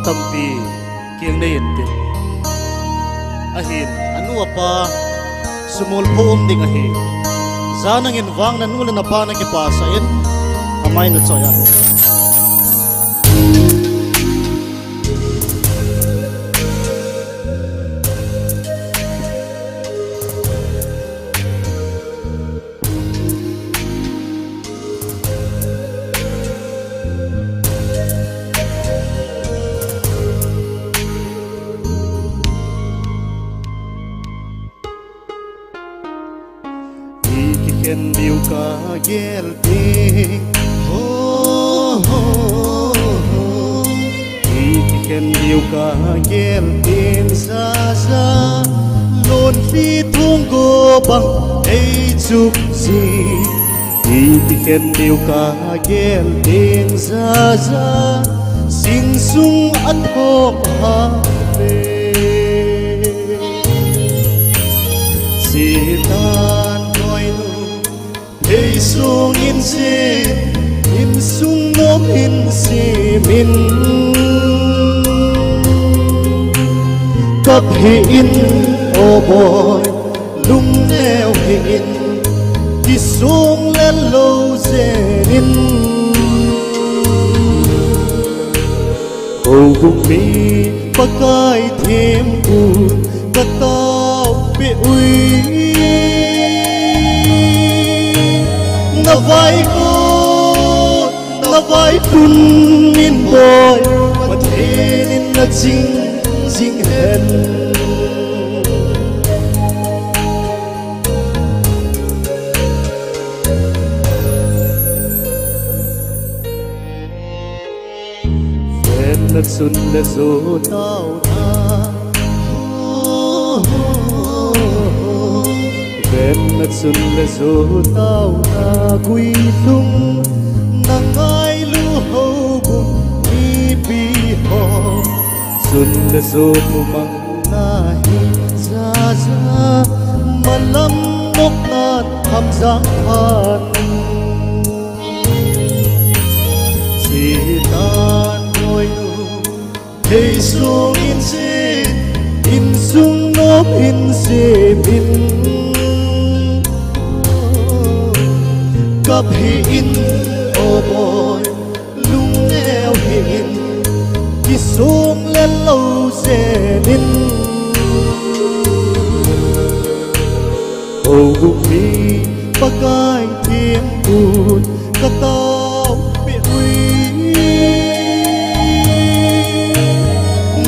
tampi kiang na yente ahin anu apa sumul poom ding ahin zanang inwang nanula na pa nakipasain amay na tsoya Ken diu ka gel ting ho ho ho Ken diu ka gel ting sa sa lon phi thung go bang ei chuk si Ken diu ka gel ting sa sa sing sung at hok ha si tan hey sung in sung ngom in si min cấp hi in oh boy lung neo hi in ki sung lên lâu dên in cầu vùng mi pakai thêm buồn cất tao bị uy na vai kun min boy mà thế nên là jing hen ven là xuân là gió tao tha ven là xuân là gió tao tha quy lung nang ai lu hầu bùng mi bi ho xuân là gió mu mang na hi ra ra mà lâm mốc na tham giang phan si tan đôi nu hey sung in sung nop in se bin cấp hi in oh boy lung neo hi in ki sung lên lâu dên in oh vùng mi pakai thêm buồn cả tao bị uy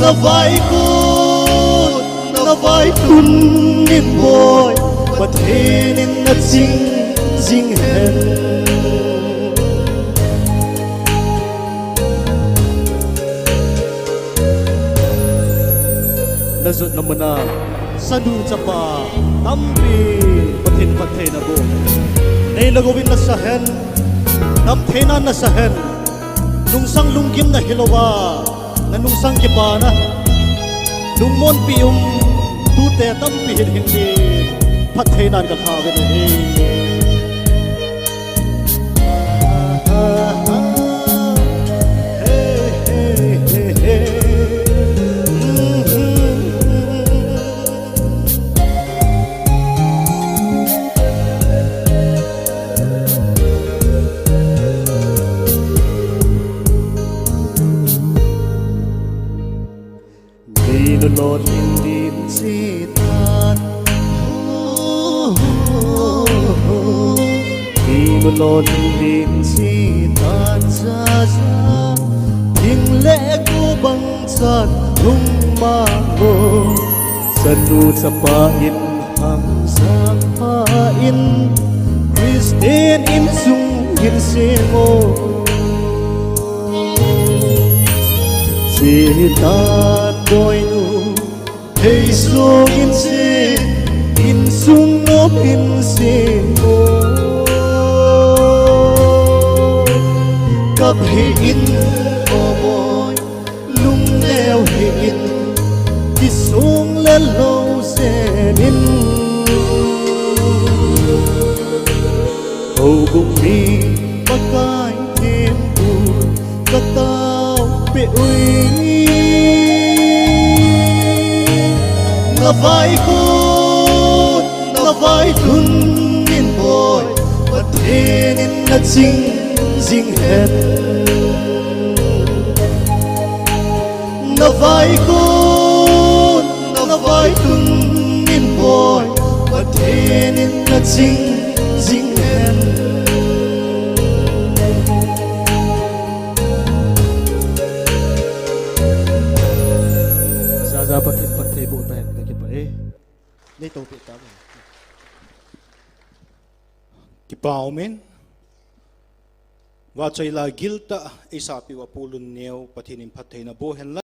na vai kun in boy mà thế nên là jing hen na zut na mana sanu chapa tampi pathin na bo nei lagowin na sa hen nam thena na sa hen lungsang lungkim na hilowa na lungsang kipa na lungmon pium tu te tampi hindi pathenan ka khawe na he lột in si tan khi lột in si tan ra ra thình lẽ cô bằng sàn lung ma ngô sanu sapa in hang sang pa in Christian in sung in se ngô si tan đôi hey sung in sung ngop in se ngô cấp hi in oh boy lung neo hi in ki sung lên lâu dên in hầu bụng mi pakai thêm buồn cả tao bị ui na vai khôn na vai thun in boy và thế nên na chinh dinh hết na vai khôn na vai thun in boy và thế nên na chinh dinh hết sa patit patay bộ tayo kaya pa nito pita mo Kipaw men wa chay la gilta isapi wa pulun neo patinim patay na bohen